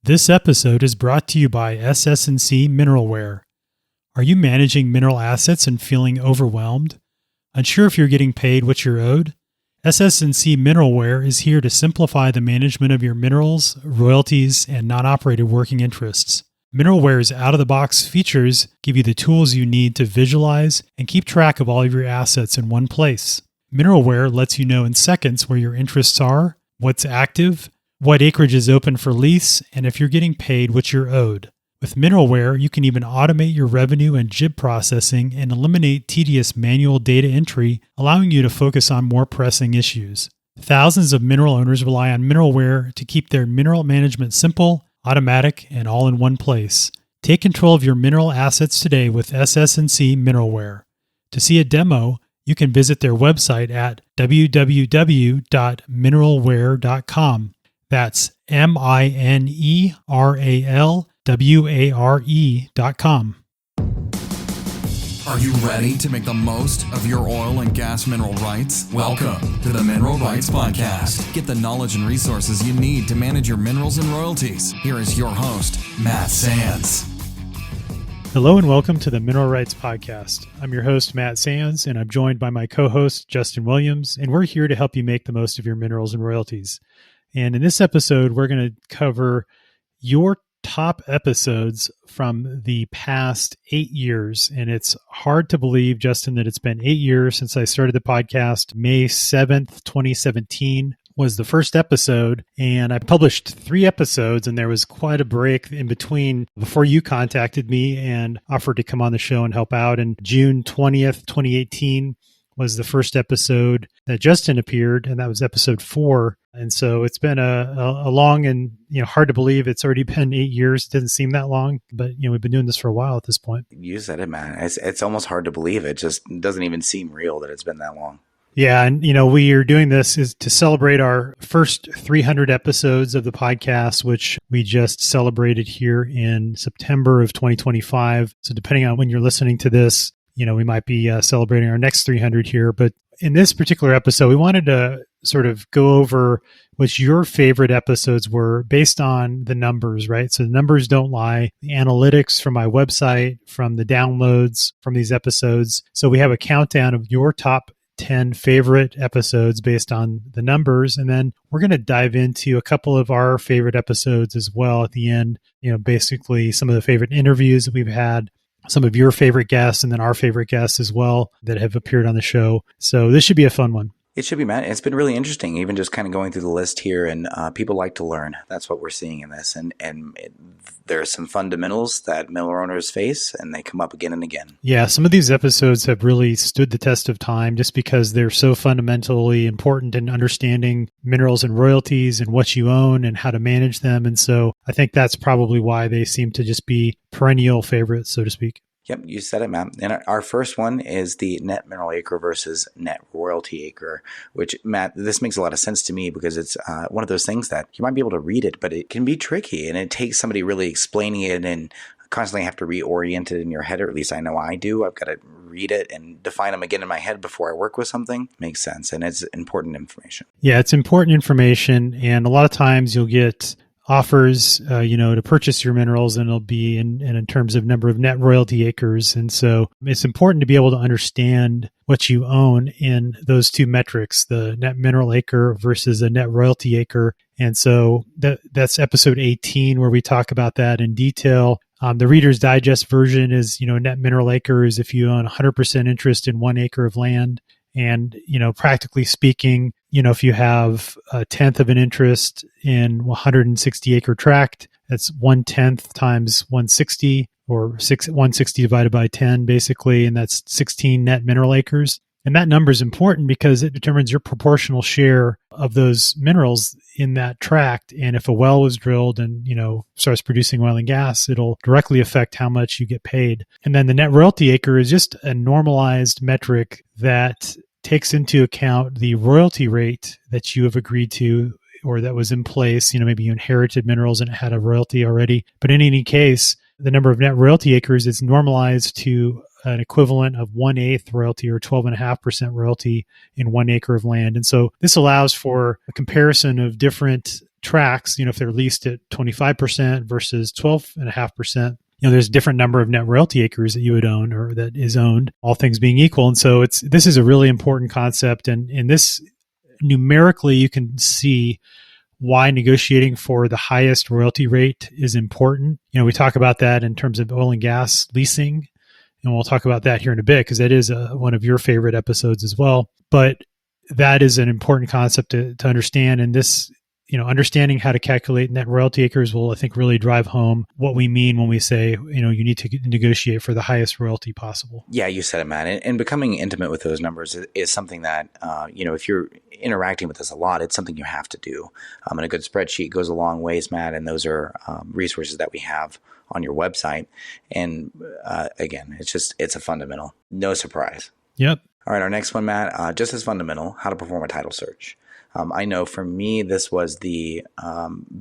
This episode is brought to you by SS&C Mineralware. Are you managing mineral assets and feeling overwhelmed? Unsure if you're getting paid what you're owed? SS&C Mineralware is here to simplify the management of your minerals, royalties, and non-operated working interests. Mineralware's out-of-the-box features give you the tools you need to visualize and keep track of all of your assets in one place. Mineralware lets you know in seconds where your interests are, what's active, what acreage is open for lease, and if you're getting paid what you're owed. With Mineralware, you can even automate your revenue and JIB processing and eliminate tedious manual data entry, allowing you to focus on more pressing issues. Thousands of mineral owners rely on Mineralware to keep their mineral management simple, automatic, and all in one place. Take control of your mineral assets today with SS&C Mineralware. To see a demo, you can visit their website at www.mineralware.com. That's MINERALWARE.com. Are you ready to make the most of your oil and gas mineral rights? Welcome to the Mineral Rights Podcast. Get the knowledge and resources you need to manage your minerals and royalties. Here is your host, Matt Sands. Hello and welcome to the Mineral Rights Podcast. I'm your host, Matt Sands, and I'm joined by my co-host, Justin Williams, and we're here to help you make the most of your minerals and royalties. And in this episode, we're going to cover your top episodes from the past 8 years. And it's hard to believe, Justin, that it's been 8 years since I started the podcast. May 7th, 2017 was the first episode. And I published 3 episodes, and there was quite a break in between before you contacted me and offered to come on the show and help out. And June 20th, 2018 was the first episode that Justin appeared, and that was episode 4. And so it's been a long and hard to believe it's already been 8 years. It doesn't seem that long, but we've been doing this for a while at this point. You said it, man. It's almost hard to believe. It just doesn't even seem real that it's been that long. Yeah, and we are doing this is to celebrate our first 300 episodes of the podcast, which we just celebrated here in September of 2025. So depending on when you're listening to this, we might be celebrating our next 300 here. But in this particular episode, we wanted to sort of go over what your favorite episodes were based on the numbers, right? So the numbers don't lie. The analytics from my website, from the downloads from these episodes. So we have a countdown of your top 10 favorite episodes based on the numbers. And then we're going to dive into a couple of our favorite episodes as well at the end, basically some of the favorite interviews that we've had, some of your favorite guests, and then our favorite guests as well that have appeared on the show. So this should be a fun one. It should be, Matt. It's been really interesting, even just kind of going through the list here, and people like to learn. That's what we're seeing in this. And there are some fundamentals that mineral owners face, and they come up again and again. Yeah, some of these episodes have really stood the test of time just because they're so fundamentally important in understanding minerals and royalties and what you own and how to manage them. And so I think that's probably why they seem to just be perennial favorites, so to speak. Yep, you said it, Matt. And our first one is the net mineral acre versus net royalty acre, which, Matt, this makes a lot of sense to me because it's one of those things that you might be able to read it, but it can be tricky, and it takes somebody really explaining it and constantly have to reorient it in your head, or at least I know I do. I've got to read it and define them again in my head before I work with something. Makes sense, and it's important information. Yeah, it's important information, and a lot of times you'll get offers, to purchase your minerals, and it'll be in terms of number of net royalty acres. And so it's important to be able to understand what you own in those two metrics, the net mineral acre versus a net royalty acre. And so that's episode 18 where we talk about that in detail. The Reader's Digest version is, net mineral acre is if you own 100% interest in 1 acre of land. And, practically speaking, if you have a tenth of an interest in 160 acre tract, that's 1/10 times 160 or 160 divided by 10, basically. And that's 16 net mineral acres. And that number is important because it determines your proportional share of those minerals in that tract. And if a well was drilled and, starts producing oil and gas, it'll directly affect how much you get paid. And then the net royalty acre is just a normalized metric that takes into account the royalty rate that you have agreed to or that was in place. Maybe you inherited minerals and it had a royalty already. But in any case, the number of net royalty acres is normalized to an equivalent of 1/8 royalty or 12.5% royalty in 1 acre of land. And so this allows for a comparison of different tracks, if they're leased at 25% versus 12.5%, there's a different number of net royalty acres that you would own or that is owned, all things being equal. And so this is a really important concept. And in this, numerically, you can see why negotiating for the highest royalty rate is important. We talk about that in terms of oil and gas leasing, and we'll talk about that here in a bit because that is one of your favorite episodes as well. But that is an important concept to understand. And this, understanding how to calculate net royalty acres will, I think, really drive home what we mean when we say, you need to negotiate for the highest royalty possible. Yeah, you said it, Matt. And becoming intimate with those numbers is something that, if you're interacting with us a lot, it's something you have to do. And a good spreadsheet goes a long ways, Matt. And those are resources that we have on your website. And again, it's a fundamental. No surprise. Yep. All right, our next one, Matt, just as fundamental, how to perform a title search. I know for me, this was the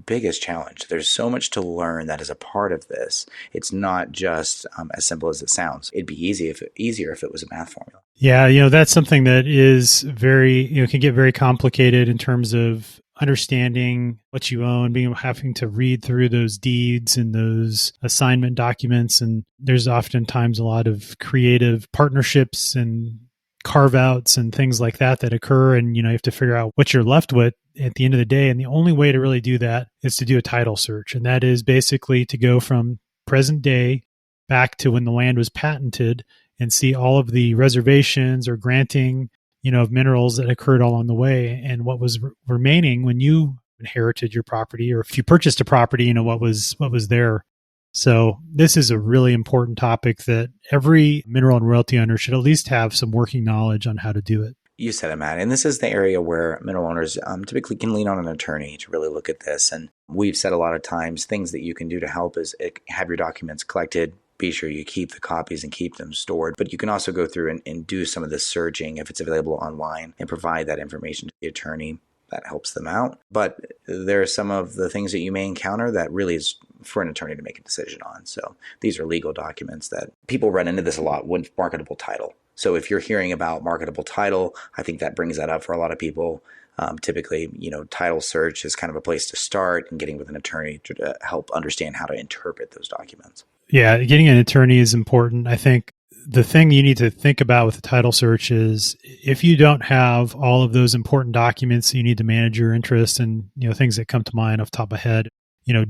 biggest challenge. There's so much to learn that is a part of this. It's not just as simple as it sounds. It'd be easier if it was a math formula. Yeah, that's something that is very, can get very complicated in terms of understanding what you own, having to read through those deeds and those assignment documents. And there's oftentimes a lot of creative partnerships and carve-outs and things like that occur, and you have to figure out what you're left with at the end of the day. And the only way to really do that is to do a title search, and that is basically to go from present day back to when the land was patented and see all of the reservations or granting of minerals that occurred along the way, and what was remaining when you inherited your property, or if you purchased a property, what was there. So this is a really important topic that every mineral and royalty owner should at least have some working knowledge on how to do it. You said it, Matt. And this is the area where mineral owners typically can lean on an attorney to really look at this. And we've said a lot of times things that you can do to help is have your documents collected. Be sure you keep the copies and keep them stored. But you can also go through and do some of the searching if it's available online and provide that information to the attorney. That helps them out. But there are some of the things that you may encounter that really is for an attorney to make a decision on. So these are legal documents that people run into this a lot with marketable title. So if you're hearing about marketable title, I think that brings that up for a lot of people. Typically, title search is kind of a place to start, and getting with an attorney to help understand how to interpret those documents. Yeah, getting an attorney is important. I think the thing you need to think about with the title search is if you don't have all of those important documents, you need to manage your interest, and things that come to mind off the top of my head,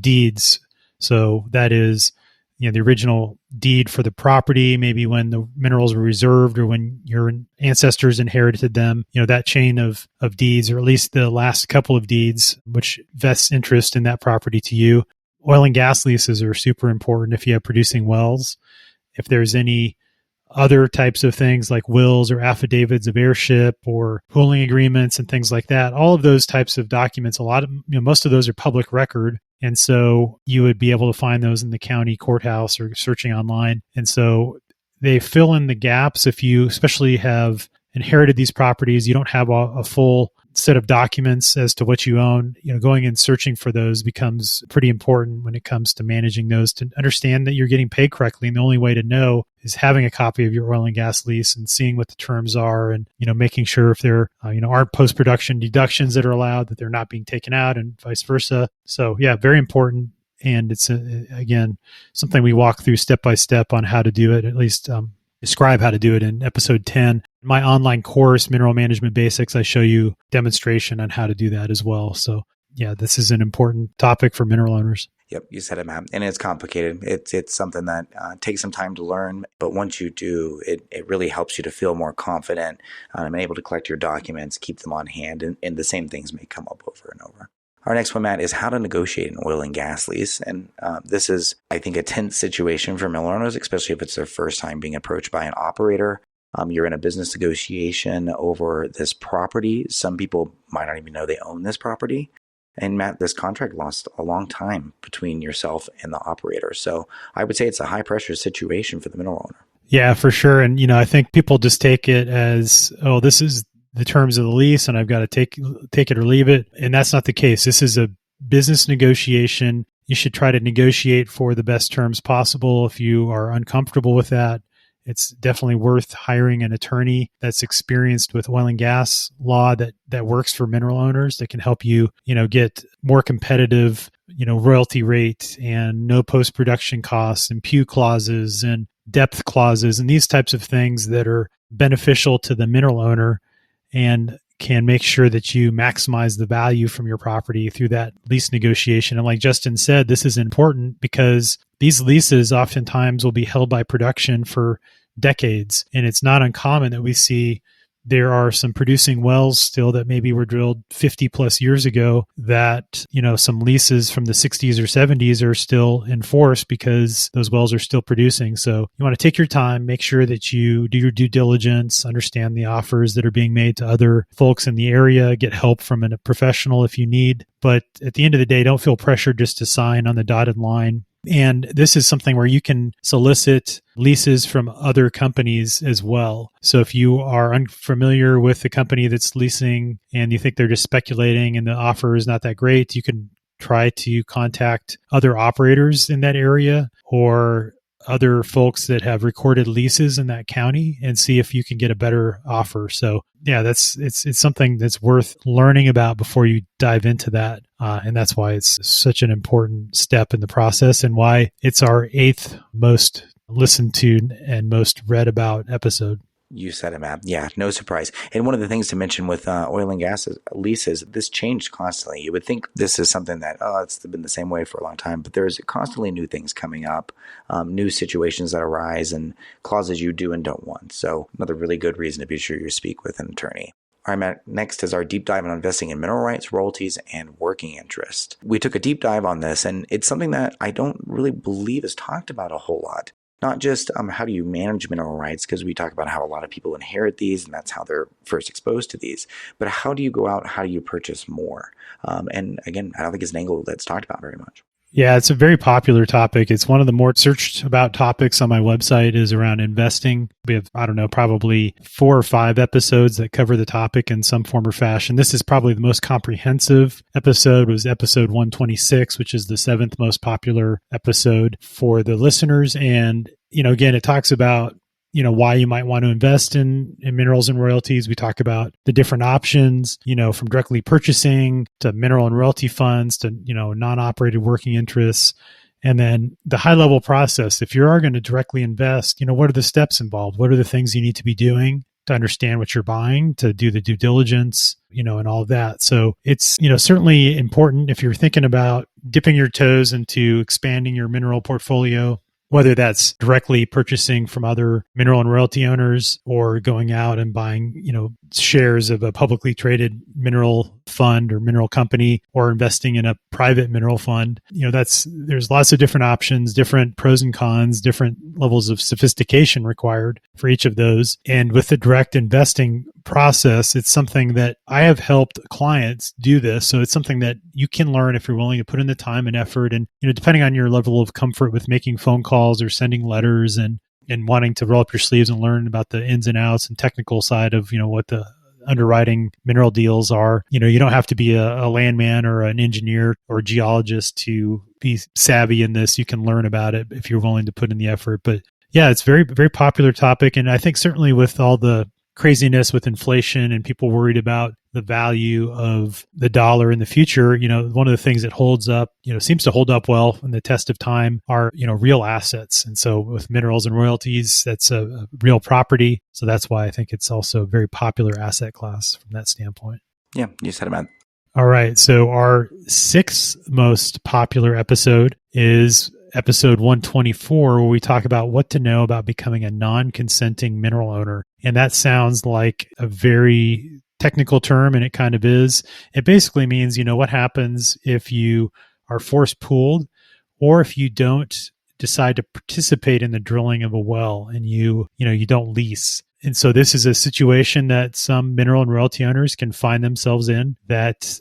deeds. So that is, the original deed for the property, maybe when the minerals were reserved or when your ancestors inherited them, that chain of deeds, or at least the last couple of deeds, which vests interest in that property to you. Oil and gas leases are super important if you have producing wells. If there's any other types of things like wills or affidavits of heirship or pooling agreements and things like that, all of those types of documents, most of those are public record. And so you would be able to find those in the county courthouse or searching online. And so they fill in the gaps. If you especially have inherited these properties, you don't have a full set of documents as to what you own, going and searching for those becomes pretty important when it comes to managing those, to understand that you're getting paid correctly. And the only way to know is having a copy of your oil and gas lease and seeing what the terms are, and, making sure if there, aren't post-production deductions that are allowed, that they're not being taken out, and vice versa. So yeah, very important. And it's, again, something we walk through step by step on how to do it, at least describe how to do it in episode 10. My online course, Mineral Management Basics, I show you demonstration on how to do that as well. So yeah, this is an important topic for mineral owners. Yep, you said it, Matt. And it's complicated. It's something that takes some time to learn. But once you do, it really helps you to feel more confident and able to collect your documents, keep them on hand, and the same things may come up over and over. Our next one, Matt, is how to negotiate an oil and gas lease. And this is, I think, a tense situation for mill owners, especially if it's their first time being approached by an operator. You're in a business negotiation over this property. Some people might not even know they own this property. And Matt, this contract lost a long time between yourself and the operator. So I would say it's a high pressure situation for the mineral owner. Yeah, for sure. And, I think people just take it as, oh, this is the terms of the lease and I've got to take it or leave it. And that's not the case. This is a business negotiation. You should try to negotiate for the best terms possible. If you are uncomfortable with that, it's definitely worth hiring an attorney that's experienced with oil and gas law that works for mineral owners, that can help you, get more competitive, royalty rate and no post-production costs and pew clauses and depth clauses and these types of things that are beneficial to the mineral owner and can make sure that you maximize the value from your property through that lease negotiation. And like Justin said, this is important because these leases oftentimes will be held by production for decades. And it's not uncommon that we see there are some producing wells still that maybe were drilled 50 plus years ago that, some leases from the 60s or 70s are still in force because those wells are still producing. So you want to take your time, make sure that you do your due diligence, understand the offers that are being made to other folks in the area, get help from a professional if you need. But at the end of the day, don't feel pressured just to sign on the dotted line. And this is something where you can solicit leases from other companies as well. So if you are unfamiliar with the company that's leasing and you think they're just speculating and the offer is not that great, you can try to contact other operators in that area or other folks that have recorded leases in that county and see if you can get a better offer. So yeah, it's something that's worth learning about before you dive into that. And that's why it's such an important step in the process and why it's our 8th most listened to and most read about episode. You said it, Matt. Yeah, no surprise. And one of the things to mention with oil and gas leases, this changed constantly. You would think this is something that, it's been the same way for a long time, but there's constantly new things coming up, new situations that arise, and clauses you do and don't want. So another really good reason to be sure you speak with an attorney. All right, Matt, next is our deep dive on investing in mineral rights, royalties, and working interest. We took a deep dive on this, and it's something that I don't really believe is talked about a whole lot. Not just how do you manage mineral rights, because we talk about how a lot of people inherit these and that's how they're first exposed to these, but how do you go out, how do you purchase more? And again, I don't think it's an angle that's talked about very much. Yeah, it's a very popular topic. It's one of the more searched about topics on my website is around investing. We have, probably 4 or 5 episodes that cover the topic in some form or fashion. This is probably the most comprehensive episode, was episode 126, which is the 7th most popular episode for the listeners. And, again, it talks about why you might want to invest in minerals and royalties. We talk about the different options, from directly purchasing to mineral and royalty funds to, non-operated working interests. And then the high level process, if you are going to directly invest, what are the steps involved? What are the things you need to be doing to understand what you're buying, to do the due diligence, and all of that. So it's, certainly important if you're thinking about dipping your toes into expanding your mineral portfolio, whether that's directly purchasing from other mineral and royalty owners or going out and buying, shares of a publicly traded mineral fund or mineral company or investing in a private mineral fund. There's lots of different options, different pros and cons, different levels of sophistication required for each of those. And with the direct investing process, it's something that I have helped clients do this. So it's something that you can learn if you're willing to put in the time and effort. And, depending on your level of comfort with making phone calls or sending letters and wanting to roll up your sleeves and learn about the ins and outs and technical side of, what the underwriting mineral deals are. You don't have to be a landman or an engineer or a geologist to be savvy in this. You can learn about it if you're willing to put in the effort. But yeah, it's very, very popular topic. And I think certainly with all the craziness with inflation and people worried about the value of the dollar in the future, one of the things that holds up, seems to hold up well in the test of time are, real assets. And so with minerals and royalties, that's a real property. So that's why I think it's also a very popular asset class from that standpoint. Yeah, you said it, man. All right. So our 6th most popular episode is episode 124, where we talk about what to know about becoming a non-consenting mineral owner. And that sounds like a very technical term, and it kind of is. It basically means, what happens if you are force pooled or if you don't decide to participate in the drilling of a well and you don't lease. And so this is a situation that some mineral and royalty owners can find themselves in that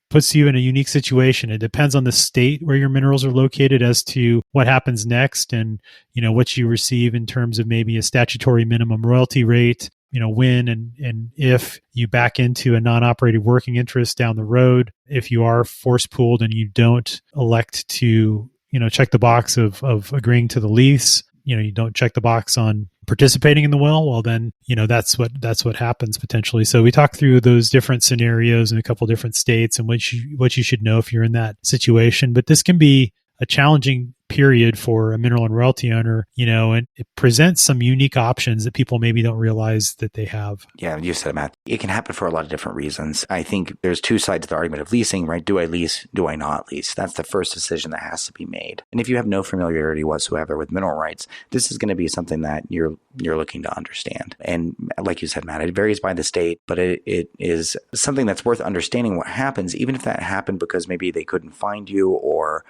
puts you in a unique situation. It depends on the state where your minerals are located as to what happens next and, what you receive in terms of maybe a statutory minimum royalty rate, when and if you back into a non-operated working interest down the road, if you are force pooled and you don't elect to, check the box of agreeing to the lease, you don't check the box on participating in the well, well then, that's what happens potentially. So we talked through those different scenarios in a couple different states and what you should know if you're in that situation. But this can be a challenging period for a mineral and royalty owner, and it presents some unique options that people maybe don't realize that they have. Yeah, you said it, Matt. It can happen for a lot of different reasons. I think there's two sides to the argument of leasing, right? Do I lease? Do I not lease? That's the first decision that has to be made. And if you have no familiarity whatsoever with mineral rights, this is going to be something that you're looking to understand. And like you said, Matt, it varies by the state, but it is something that's worth understanding what happens, even if that happened because maybe they couldn't find you or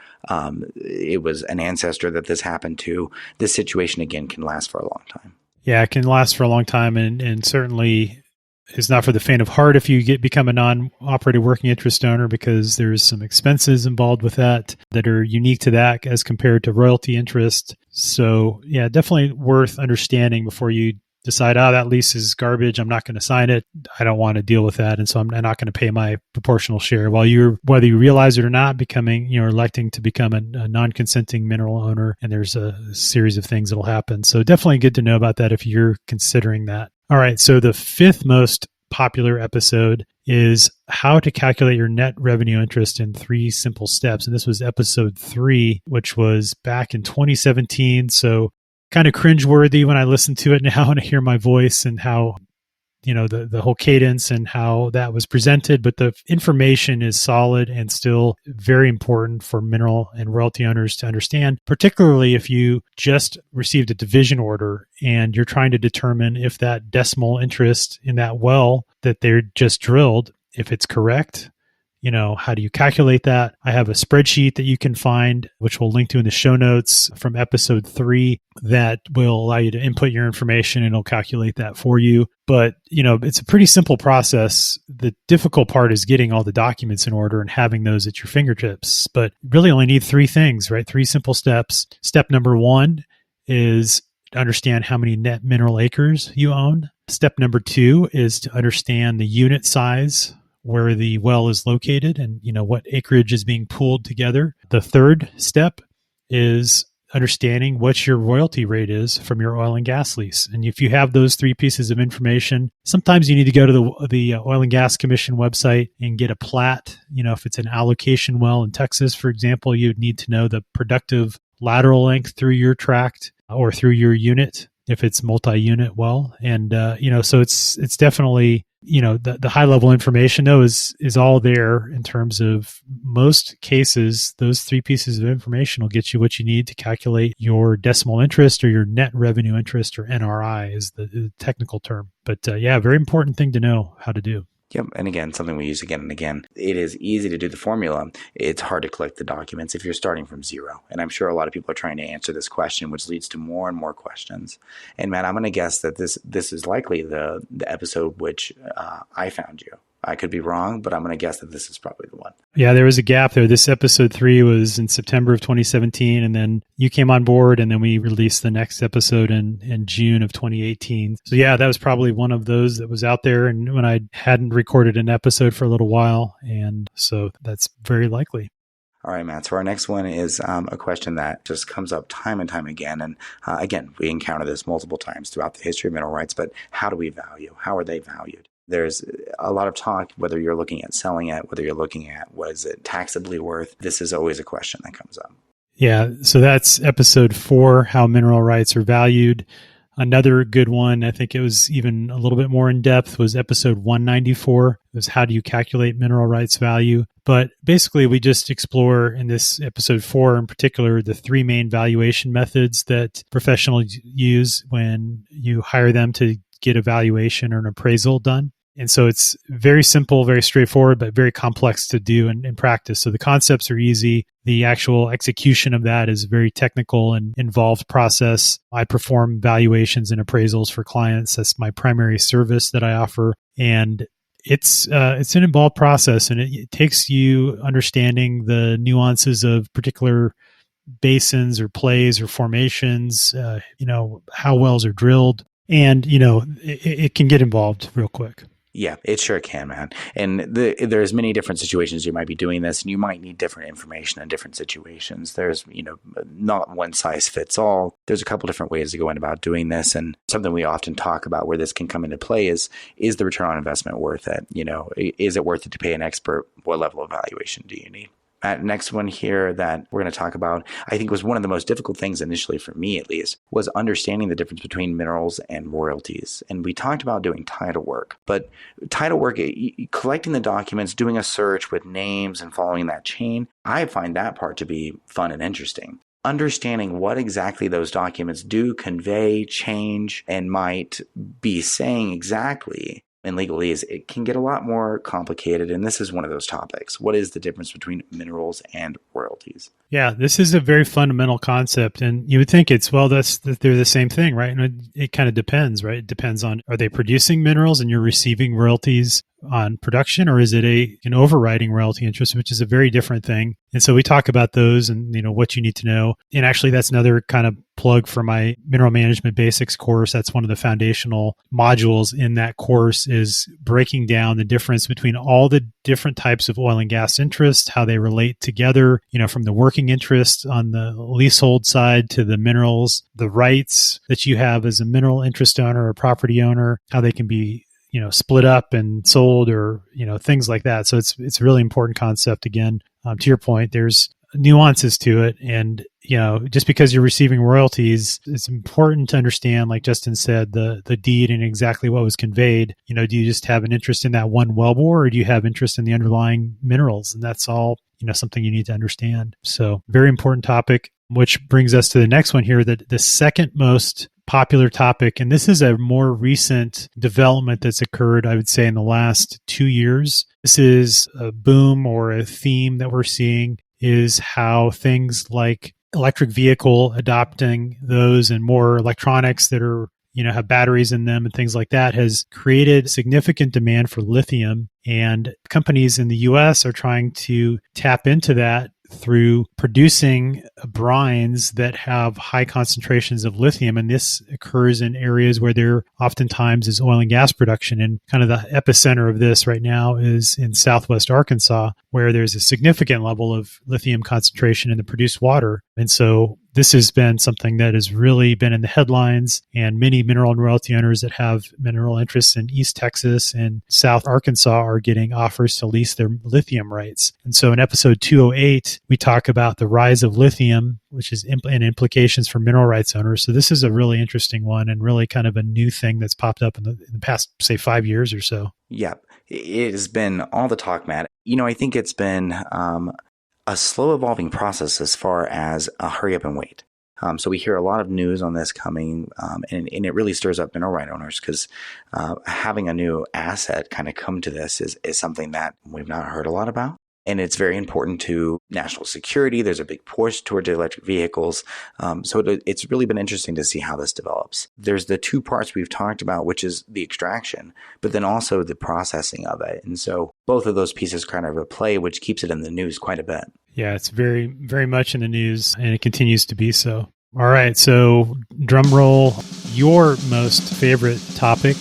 it was an ancestor that this happened to. This situation, again, can last for a long time. Yeah, it can last for a long time, and certainly is not for the faint of heart if you become a non-operated working interest owner, because there's some expenses involved with that are unique to that as compared to royalty interest. So yeah, definitely worth understanding before you decide, that lease is garbage, I'm not going to sign it, I don't want to deal with that, and so I'm not going to pay my proportional share. Whether you realize it or not, electing to become a non-consenting mineral owner, and there's a series of things that'll happen. So definitely good to know about that if you're considering that. All right, so the fifth most popular episode is how to calculate your net revenue interest in 3 simple steps. And this was episode 3, which was back in 2017. So kind of cringeworthy when I listen to it now and I hear my voice and how, the whole cadence and how that was presented. But the information is solid and still very important for mineral and royalty owners to understand, particularly if you just received a division order and you're trying to determine if that decimal interest in that well that they're just drilled, if it's correct. How do you calculate that? I have a spreadsheet that you can find, which we'll link to in the show notes from episode 3, that will allow you to input your information and it'll calculate that for you. But, it's a pretty simple process. The difficult part is getting all the documents in order and having those at your fingertips. But really only need 3 things, right? 3 simple steps. Step number 1 is to understand how many net mineral acres you own. Step number 2 is to understand the unit size, where the well is located, and what acreage is being pooled together. The third step is understanding what your royalty rate is from your oil and gas lease. And if you have those 3 pieces of information, sometimes you need to go to the Oil and Gas Commission website and get a plat. If it's an allocation well in Texas, for example, you'd need to know the productive lateral length through your tract or through your unit if it's multi-unit well. And so it's definitely, the high level information though is all there. In terms of most cases, those 3 pieces of information will get you what you need to calculate your decimal interest or your net revenue interest, or NRI is the technical term. But very important thing to know how to do. Yep. And again, something we use again and again. It is easy to do the formula. It's hard to collect the documents if you're starting from zero. And I'm sure a lot of people are trying to answer this question, which leads to more and more questions. And Matt, I'm going to guess that this is likely the episode which I found you. I could be wrong, but I'm going to guess that this is probably the one. Yeah, there was a gap there. This episode 3 was in September of 2017, and then you came on board, and then we released the next episode in June of 2018. So yeah, that was probably one of those that was out there, and when I hadn't recorded an episode for a little while, and so that's very likely. All right, Matt. So our next one is a question that just comes up time and time again. And again, we encounter this multiple times throughout the history of mineral rights, but how do we value? How are they valued? There's a lot of talk, whether you're looking at selling it, whether you're looking at what is it taxably worth. This is always a question that comes up. Yeah, so that's episode 4, how mineral rights are valued. Another good one, I think it was even a little bit more in depth, was episode 194. It was how do you calculate mineral rights value? But basically, we just explore in this episode 4 in particular, the 3 main valuation methods that professionals use when you hire them to get a valuation or an appraisal done. And so it's very simple, very straightforward, but very complex to do in practice. So the concepts are easy. The actual execution of that is a very technical and involved process. I perform valuations and appraisals for clients. That's my primary service that I offer. And it's an involved process, and it takes you understanding the nuances of particular basins or plays or formations, how wells are drilled. And, it can get involved real quick. Yeah, it sure can, man. And there's many different situations you might be doing this, and you might need different information in different situations. There's, not one size fits all. There's a couple different ways to go in about doing this. And something we often talk about where this can come into play is the return on investment worth it? Is it worth it to pay an expert? What level of valuation do you need? Next one here that we're going to talk about, I think was one of the most difficult things initially for me at least, was understanding the difference between minerals and royalties. And we talked about doing title work, but title work, collecting the documents, doing a search with names and following that chain, I find that part to be fun and interesting. Understanding what exactly those documents do convey, change, and might be saying exactly in legalese, it can get a lot more complicated. And this is one of those topics. What is the difference between minerals and royalties? Yeah, this is a very fundamental concept. And you would think they're the same thing, right? And it kind of depends, right? It depends on, are they producing minerals and you're receiving royalties on production, or is it an overriding royalty interest, which is a very different thing. And so we talk about those and, what you need to know. And actually, that's another kind of plug for my Mineral Management Basics course. That's one of the foundational modules in that course, is breaking down the difference between all the different types of oil and gas interests, how they relate together, from the working interest on the leasehold side to the minerals, the rights that you have as a mineral interest owner or property owner, how they can be split up and sold, or, things like that. So it's a really important concept. Again, to your point, there's nuances to it. And, just because you're receiving royalties, it's important to understand, like Justin said, the deed and exactly what was conveyed. Do you just have an interest in that one wellbore, or do you have interest in the underlying minerals? And that's all, something you need to understand. So very important topic, which brings us to the next one here, that the second most popular topic, and this is a more recent development that's occurred, I would say, in the last 2 years. This is a boom or a theme that we're seeing, is how things like electric vehicle, adopting those, and more electronics that are, have batteries in them and things like that, has created significant demand for lithium. And companies in the US are trying to tap into that through producing brines that have high concentrations of lithium. And this occurs in areas where there oftentimes is oil and gas production. And kind of the epicenter of this right now is in Southwest Arkansas, where there's a significant level of lithium concentration in the produced water. And so this has been something that has really been in the headlines, and many mineral and royalty owners that have mineral interests in East Texas and South Arkansas are getting offers to lease their lithium rights. And so in episode 208, we talk about the rise of lithium, which is and implications for mineral rights owners. So this is a really interesting one, and really kind of a new thing that's popped up in the past, say, 5 years or so. Yeah, it has been all the talk, Matt. I think it's been a slow evolving process as far as a hurry up and wait. So we hear a lot of news on this coming, and it really stirs up mineral right owners, because having a new asset kind of come to this is something that we've not heard a lot about. And it's very important to national security. There's a big push towards electric vehicles. So it's really been interesting to see how this develops. There's the two parts we've talked about, which is the extraction, but then also the processing of it. And so both of those pieces kind of play, which keeps it in the news quite a bit. Yeah, it's very, very much in the news, and it continues to be so. All right, so drum roll. Your most favorite topic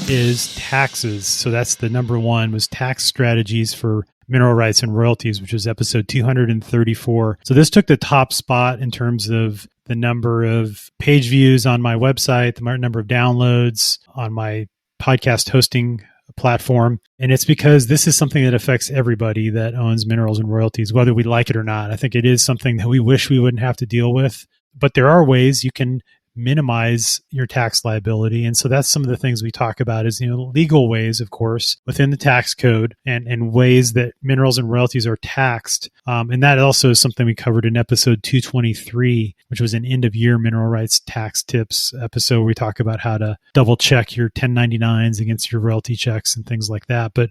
is taxes. So that's the number one, was tax strategies for mineral rights and royalties, which was episode 234. So this took the top spot in terms of the number of page views on my website, the number of downloads on my podcast hosting platform. And it's because this is something that affects everybody that owns minerals and royalties, whether we like it or not. I think it is something that we wish we wouldn't have to deal with, but there are ways you can minimize your tax liability. And so that's some of the things we talk about, is, legal ways, of course, within the tax code, and ways that minerals and royalties are taxed. And that also is something we covered in episode 223, which was an end of year mineral rights tax tips episode, where we talk about how to double check your 1099s against your royalty checks and things like that. But,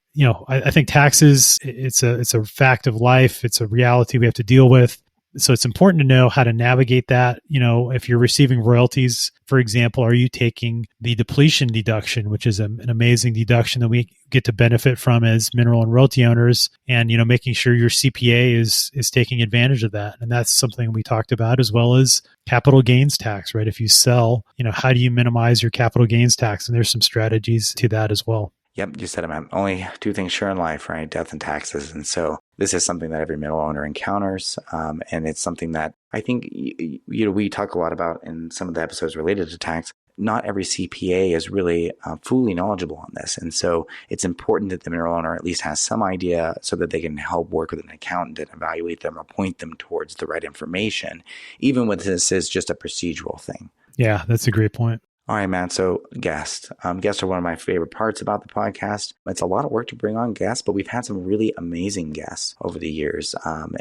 I think taxes, it's a fact of life. It's a reality we have to deal with. So it's important to know how to navigate that. If you're receiving royalties, for example, are you taking the depletion deduction, which is an amazing deduction that we get to benefit from as mineral and royalty owners, and, making sure your CPA is taking advantage of that. And that's something we talked about, as well as capital gains tax, right? If you sell, how do you minimize your capital gains tax? And there's some strategies to that as well. Yep, you said it, man. Only two things sure in life, right? Death and taxes. And so this is something that every mineral owner encounters. And it's something that I think, we talk a lot about in some of the episodes related to tax. Not every CPA is really fully knowledgeable on this. And so it's important that the mineral owner at least has some idea so that they can help work with an accountant and evaluate them or point them towards the right information, even when this is just a procedural thing. Yeah, that's a great point. All right, man. So guests. Guests are one of my favorite parts about the podcast. It's a lot of work to bring on guests, but we've had some really amazing guests over the years.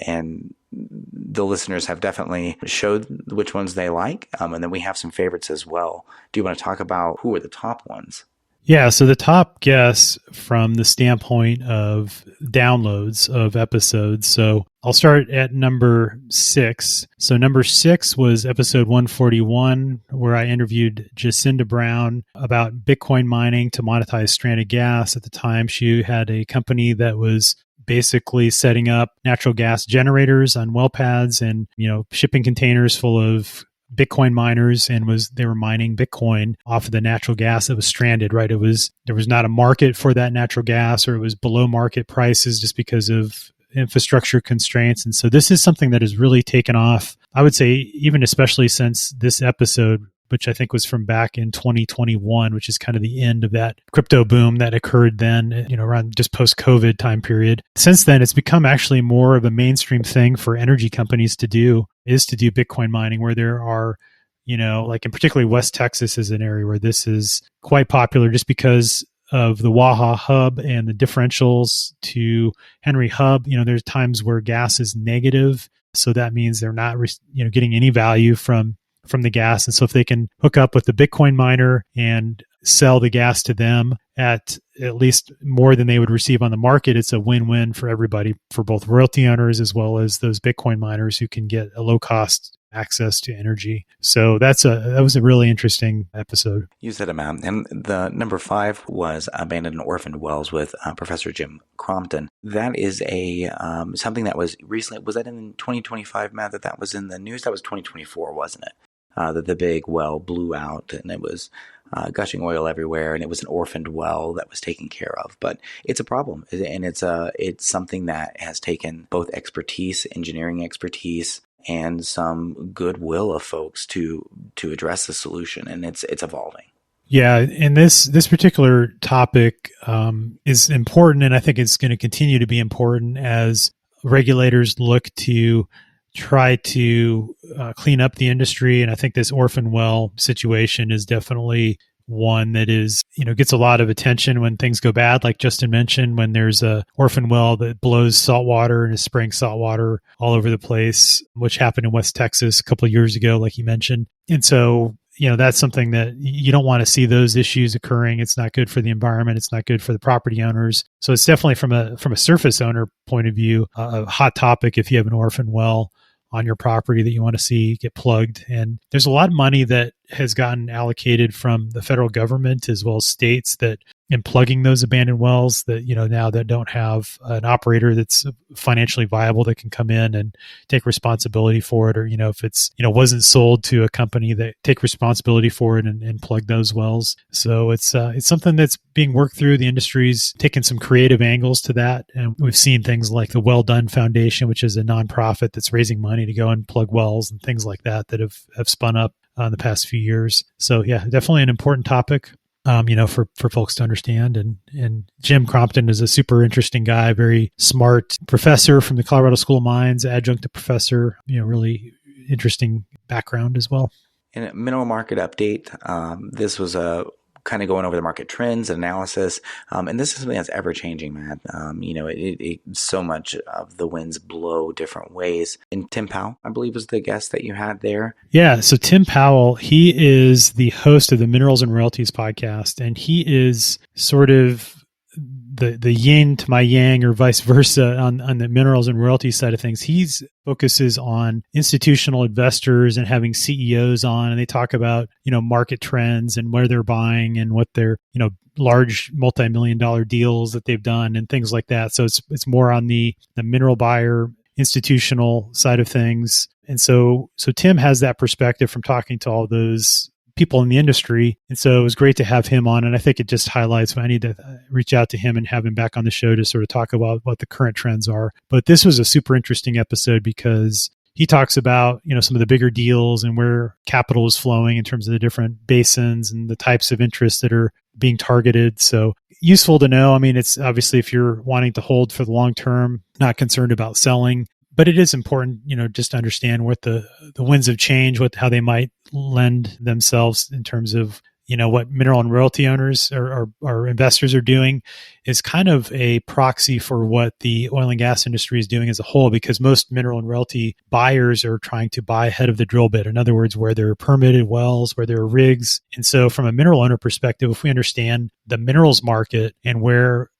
And the listeners have definitely showed which ones they like. And then we have some favorites as well. Do you want to talk about who are the top ones? Yeah, so the top guests from the standpoint of downloads of episodes. So I'll start at number 6. So number 6 was episode 141, where I interviewed Jacinda Brown about Bitcoin mining to monetize stranded gas. At the time, she had a company that was basically setting up natural gas generators on well pads and, shipping containers full of Bitcoin miners, and they were mining Bitcoin off of the natural gas that was stranded, right? There was not a market for that natural gas, or it was below market prices just because of infrastructure constraints. And so this is something that has really taken off, I would say, even especially since this episode, which I think was from back in 2021, which is kind of the end of that crypto boom that occurred then, around just post-COVID time period. Since then, it's become actually more of a mainstream thing for energy companies to do Bitcoin mining, where there are, like in particularly West Texas is an area where this is quite popular just because of the Waha hub and the differentials to Henry Hub. There's times where gas is negative. So that means they're not, getting any value from the gas. And so if they can hook up with the Bitcoin miner and sell the gas to them at least more than they would receive on the market, it's a win-win for everybody, for both royalty owners as well as those Bitcoin miners who can get a low-cost access to energy. So that was a really interesting episode. You said it, man. And the number 5 was abandoned and orphaned wells with Professor Jim Crompton. That is something that was recently, was that in 2025, Matt, that was in the news? That was 2024, wasn't it? That the big well blew out and it was gushing oil everywhere, and it was an orphaned well that was taken care of. But it's a problem, and it's something that has taken both expertise, engineering expertise, and some goodwill of folks to address the solution, and it's evolving. Yeah, and this particular topic is important, and I think it's going to continue to be important as regulators look to try to clean up the industry. And I think this orphan well situation is definitely one that is, gets a lot of attention when things go bad. Like Justin mentioned, when there's a orphan well that blows salt water and is spraying salt water all over the place, which happened in West Texas a couple of years ago, like you mentioned. And so, that's something that you don't want to see those issues occurring. It's not good for the environment. It's not good for the property owners. So it's definitely from a surface owner point of view, a hot topic if you have an orphan well on your property that you want to see get plugged. And there's a lot of money that has gotten allocated from the federal government as well as states that in plugging those abandoned wells that, now that don't have an operator that's financially viable that can come in and take responsibility for it. Or, if it's, wasn't sold to a company that take responsibility for it and plug those wells. So it's something that's being worked through. The industry's taken some creative angles to that. And we've seen things like the Well Done Foundation, which is a nonprofit that's raising money to go and plug wells and things like that have spun up in the past few years. So yeah, definitely an important topic, for folks to understand. And Jim Crompton is a super interesting guy, very smart professor from the Colorado School of Mines, adjunct professor, really interesting background as well. In a mineral market update, this was a kind of going over the market trends and analysis. And this is something that's ever changing, Matt. So much of the winds blow different ways. And Tim Powell, I believe, was the guest that you had there. Yeah. So Tim Powell, he is the host of the Minerals and Royalties podcast, and he is sort of the yin to my yang or vice versa on the minerals and royalties side of things. He's focuses on institutional investors and having CEOs on, and they talk about, market trends and where they're buying and what their, large multi-million-dollar deals that they've done and things like that. So it's more on the mineral buyer institutional side of things. And so Tim has that perspective from talking to all those people in the industry. And so it was great to have him on. And I think it just highlights I need to reach out to him and have him back on the show to sort of talk about what the current trends are. But this was a super interesting episode because he talks about, some of the bigger deals and where capital is flowing in terms of the different basins and the types of interests that are being targeted. So useful to know. I mean, it's obviously if you're wanting to hold for the long term, not concerned about selling, but it is important, just to understand what the winds of change, how they might lend themselves in terms of, what mineral and royalty owners or investors are doing is kind of a proxy for what the oil and gas industry is doing as a whole, because most mineral and royalty buyers are trying to buy ahead of the drill bit. In other words, where there are permitted wells, where there are rigs. And so from a mineral owner perspective, if we understand the minerals market and where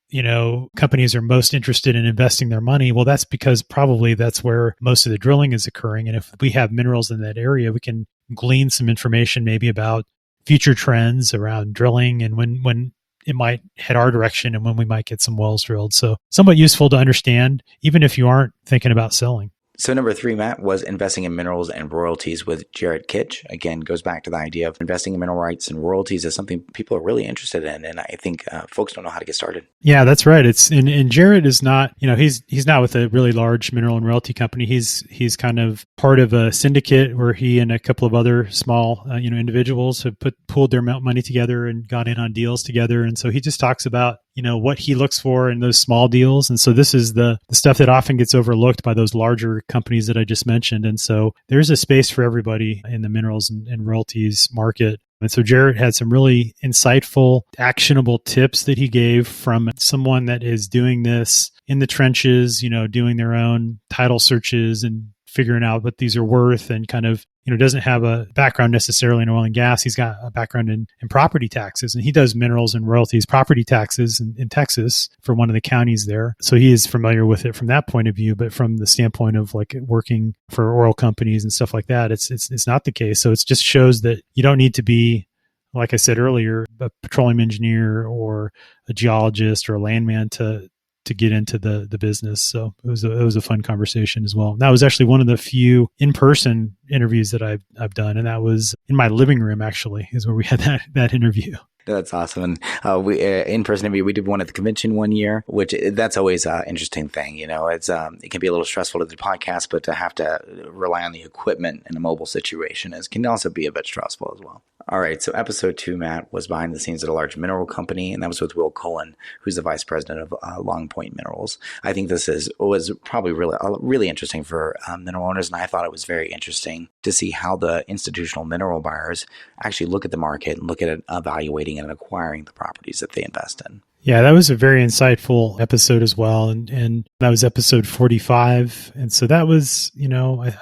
companies are most interested in investing their money, well, that's because probably that's where most of the drilling is occurring. And if we have minerals in that area, we can glean some information maybe about future trends around drilling and when it might head our direction and when we might get some wells drilled. So somewhat useful to understand, even if you aren't thinking about selling. So number 3, Matt, was investing in minerals and royalties with Jared Kitch. Again, goes back to the idea of investing in mineral rights and royalties is something people are really interested in. And I think folks don't know how to get started. Yeah, that's right. And Jared is not, he's not with a really large mineral and royalty company. He's kind of part of a syndicate where he and a couple of other small, individuals have pooled their money together and got in on deals together. And so he just talks about, what he looks for in those small deals. And so this is the stuff that often gets overlooked by those larger companies that I just mentioned. And so there's a space for everybody in the minerals and royalties market. And so Jared had some really insightful, actionable tips that he gave from someone that is doing this in the trenches, doing their own title searches and figuring out what these are worth and kind of, doesn't have a background necessarily in oil and gas. He's got a background in property taxes, and he does minerals and royalties, property taxes in Texas for one of the counties there. So he is familiar with it from that point of view, but from the standpoint of like working for oil companies and stuff like that, it's not the case. So it just shows that you don't need to be, like I said earlier, a petroleum engineer or a geologist or a landman to get into the business. So it was a fun conversation as well. And that was actually one of the few in-person interviews that I've done. And that was in my living room, actually, is where we had that interview. That's awesome. And we in-person interview, we did one at the convention one year, which that's always an interesting thing. It's it can be a little stressful to do the podcast, but to have to rely on the equipment in a mobile situation can also be a bit stressful as well. All right. So episode 2, Matt, was behind the scenes at a large mineral company, and that was with Will Cullen, who's the vice president of Long Point Minerals. I think this was probably really interesting for mineral owners, and I thought it was very interesting to see how the institutional mineral buyers actually look at the market and look at it, evaluating and acquiring the properties that they invest in. Yeah, that was a very insightful episode as well. And that was episode 45. And so that was,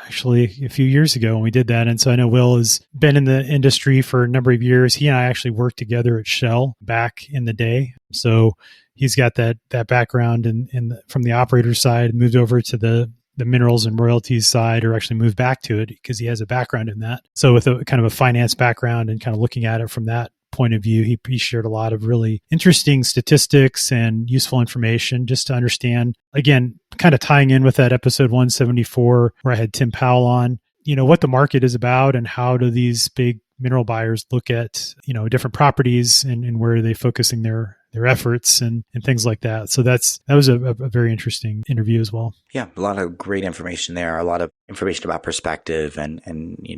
actually a few years ago when we did that. And so I know Will has been in the industry for a number of years. He and I actually worked together at Shell back in the day. So he's got that background from the operator side, moved over to the minerals and royalties side, or actually moved back to it because he has a background in that. So with a kind of a finance background and kind of looking at it from that point of view, he shared a lot of really interesting statistics and useful information just to understand, again, kind of tying in with that episode 174 where I had Tim Powell on, what the market is about and how do these big mineral buyers look at, different properties and where are they focusing their efforts and things like that. So that was a very interesting interview as well. Yeah, a lot of great information there, a lot of information about perspective and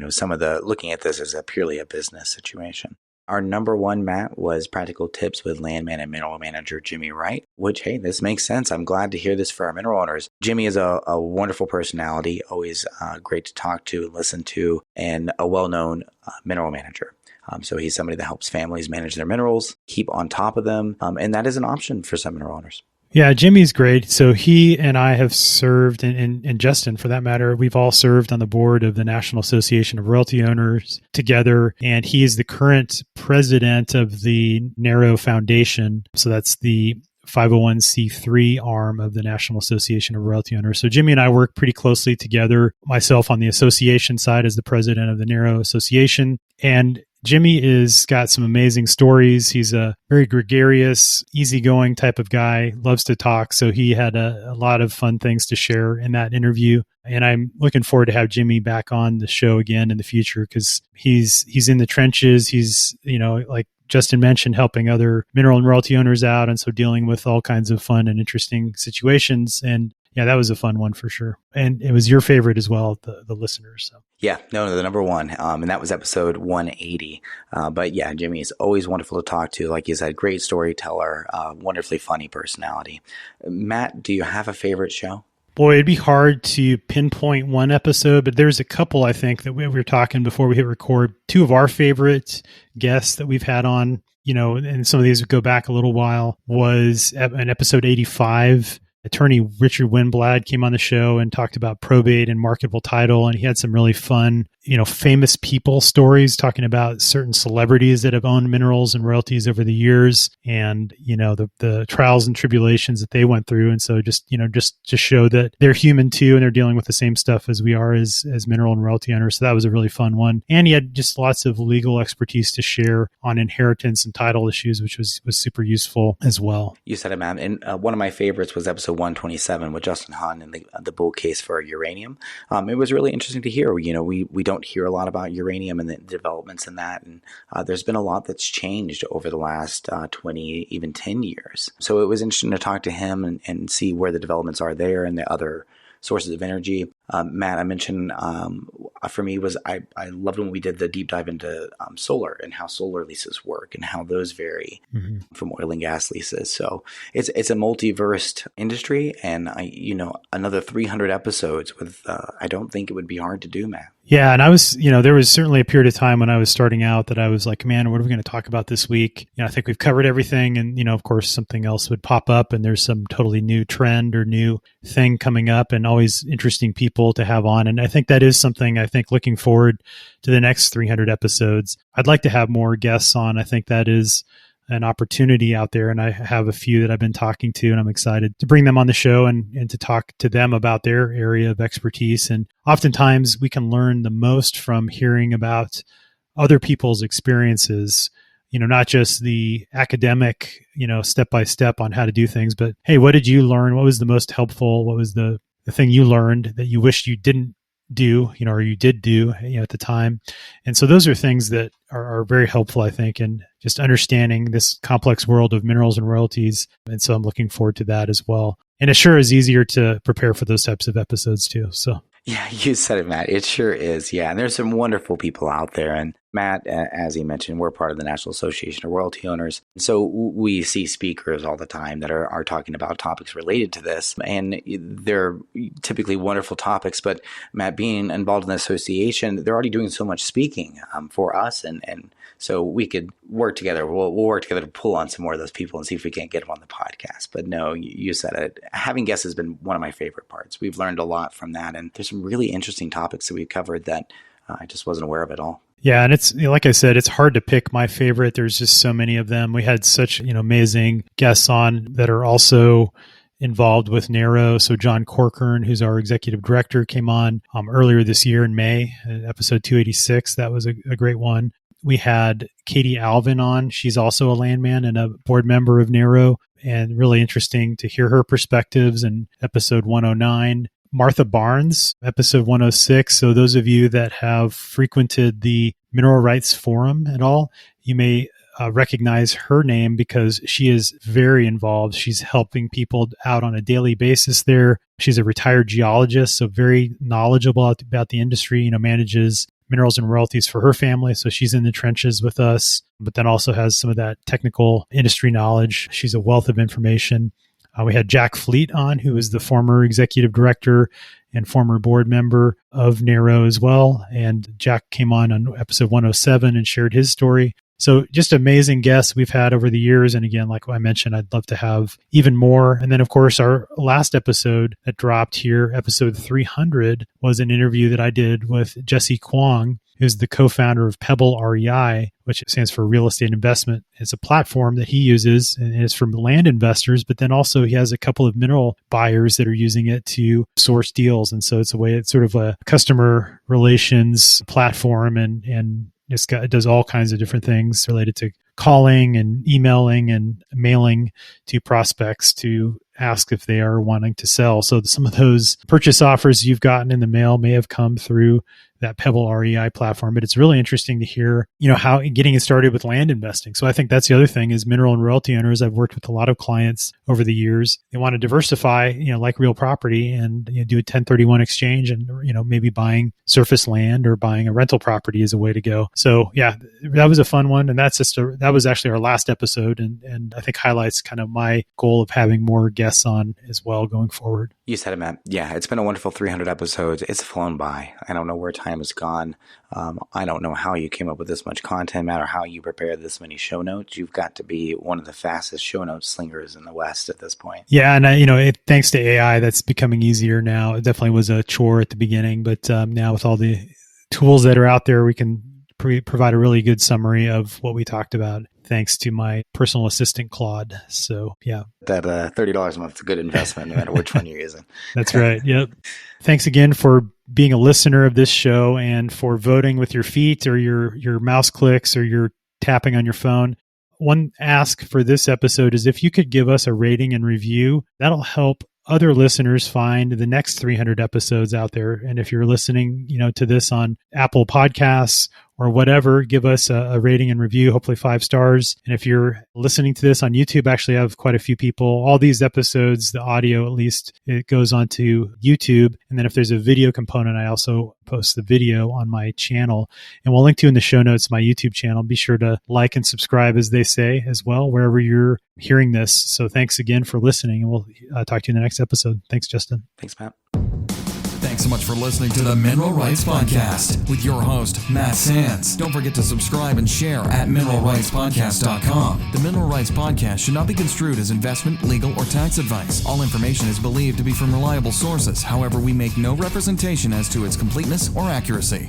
some of the looking at this as purely a business situation. Our number 1, Matt, was Practical Tips with Landman and Mineral Manager Jimmy Wright, which, hey, this makes sense. I'm glad to hear this for our mineral owners. Jimmy is a wonderful personality, always great to talk to and listen to, and a well-known mineral manager. So he's somebody that helps families manage their minerals, keep on top of them, and that is an option for some mineral owners. Yeah, Jimmy's great. So he and I have served, and Justin, for that matter, we've all served on the board of the National Association of Royalty Owners together. And he is the current president of the NARO Foundation. So that's the 501c3 arm of the National Association of Royalty Owners. So Jimmy and I work pretty closely together, myself on the association side as the president of the NARO Association. And Jimmy is got some amazing stories. He's a very gregarious, easygoing type of guy, loves to talk. So he had a lot of fun things to share in that interview. And I'm looking forward to have Jimmy back on the show again in the future because he's in the trenches. He's, like Justin mentioned, helping other mineral and royalty owners out. And so dealing with all kinds of fun and interesting situations. And yeah, that was a fun one for sure. And it was your favorite as well, the listeners. So. Yeah, no, the number one. And that was episode 180. But yeah, Jimmy is always wonderful to talk to. Like you said, great storyteller, wonderfully funny personality. Matt, do you have a favorite show? Boy, it'd be hard to pinpoint one episode, but there's a couple, I think, that we were talking before we hit record. Two of our favorite guests that we've had on, and some of these would go back a little while, was in episode 85. Attorney Richard Winblad came on the show and talked about probate and marketable title. And he had some really fun, famous people stories talking about certain celebrities that have owned minerals and royalties over the years and, the trials and tribulations that they went through. And so just to show that they're human too, and they're dealing with the same stuff as we are as mineral and royalty owners. So that was a really fun one. And he had just lots of legal expertise to share on inheritance and title issues, which was super useful as well. You said it, man. And one of my favorites was episode 127 with Justin Hahn and the bull case for uranium. It was really interesting to hear. We don't hear a lot about uranium and the developments in that, and there's been a lot that's changed over the last 20, even 10 years. So it was interesting to talk to him and see where the developments are there and the other sources of energy. Matt, I mentioned for me was I loved when we did the deep dive into solar and how solar leases work and how those vary from oil and gas leases. So it's a multiversed industry, and another 300 episodes with I don't think it would be hard to do, Matt. Yeah. And I was, there was certainly a period of time when I was starting out that I was like, man, what are we going to talk about this week? I think we've covered everything. And, of course, something else would pop up and there's some totally new trend or new thing coming up and always interesting people to have on. And I think that is something looking forward to the next 300 episodes. I'd like to have more guests on. I think that is an opportunity out there. And I have a few that I've been talking to, and I'm excited to bring them on the show and to talk to them about their area of expertise. And oftentimes we can learn the most from hearing about other people's experiences, not just the academic, step by step on how to do things, but hey, what did you learn? What was the most helpful? What was the thing you learned that you wished you didn't do, or you did do, at the time. And so those are things that are very helpful, I think, in just understanding this complex world of minerals and royalties. And so I'm looking forward to that as well. And it sure is easier to prepare for those types of episodes too. So. Yeah, you said it, Matt. It sure is. Yeah. And there's some wonderful people out there. And Matt, as he mentioned, we're part of the National Association of Royalty Owners. So we see speakers all the time that are talking about topics related to this. And they're typically wonderful topics. But Matt, being involved in the association, they're already doing so much speaking for us. And so we could work together. We'll work together to pull on some more of those people and see if we can't get them on the podcast. But no, you said it. Having guests has been one of my favorite parts. We've learned a lot from that. And there's some really interesting topics that we covered that I just wasn't aware of at all. Yeah. And it's, like I said, it's hard to pick my favorite. There's just so many of them. We had such, amazing guests on that are also involved with NARO. So John Corcoran, who's our executive director, came on earlier this year in May, episode 286. That was a great one. We had Katie Alvin on. She's also a landman and a board member of NARO, and really interesting to hear her perspectives in episode 109. Martha Barnes, episode 106. So those of you that have frequented the Mineral Rights Forum at all, you may recognize her name because she is very involved. She's helping people out on a daily basis there. She's a retired geologist, so very knowledgeable about the industry, manages minerals and royalties for her family. So she's in the trenches with us, but then also has some of that technical industry knowledge. She's a wealth of information. We had Jack Fleet on, who is the former executive director and former board member of NARO as well. And Jack came on episode 107 and shared his story. So just amazing guests we've had over the years. And again, like I mentioned, I'd love to have even more. And then, of course, our last episode that dropped here, episode 300, was an interview that I did with Jesse Kwong, who's the co-founder of Pebble REI, which stands for Real Estate Investment. It's a platform that he uses, and it's for land investors, but then also he has a couple of mineral buyers that are using it to source deals. And so it's sort of a customer relations platform and It does all kinds of different things related to calling and emailing and mailing to prospects to ask if they are wanting to sell. So some of those purchase offers you've gotten in the mail may have come through that Pebble REI platform, but it's really interesting to hear, how getting it started with land investing. So I think that's the other thing is mineral and royalty owners. I've worked with a lot of clients over the years. They want to diversify, like real property and do a 1031 exchange and, maybe buying surface land or buying a rental property is a way to go. So yeah, that was a fun one. And that was actually our last episode. And I think highlights kind of my goal of having more guests on as well going forward. You said it, Matt. Yeah, it's been a wonderful 300 episodes. It's flown by. I don't know where time has gone. I don't know how you came up with this much content, Matt, or how you prepared this many show notes. You've got to be one of the fastest show note slingers in the West at this point. Yeah, and thanks to AI, that's becoming easier now. It definitely was a chore at the beginning, but now with all the tools that are out there, we can provide a really good summary of what we talked about, thanks to my personal assistant, Claude. So, yeah. That $30 a month is a good investment, no matter which one you're using. That's right. Yep. Thanks again for being a listener of this show and for voting with your feet or your mouse clicks or your tapping on your phone. One ask for this episode is if you could give us a rating and review, that'll help other listeners find the next 300 episodes out there. And if you're listening, to this on Apple Podcasts or whatever, give us a rating and review, hopefully 5 stars. And if you're listening to this on YouTube, actually I have quite a few people. All these episodes, the audio at least, it goes onto YouTube. And then if there's a video component, I also post the video on my channel. And we'll link to in the show notes my YouTube channel. Be sure to like and subscribe, as they say, as well, wherever you're hearing this. So thanks again for listening. And we'll talk to you in the next episode. Thanks, Justin. Thanks, Matt. Thanks so much for listening to the Mineral Rights Podcast with your host, Matt Sands. Don't forget to subscribe and share at mineralrightspodcast.com. The Mineral Rights Podcast should not be construed as investment, legal, or tax advice. All information is believed to be from reliable sources. However, we make no representation as to its completeness or accuracy.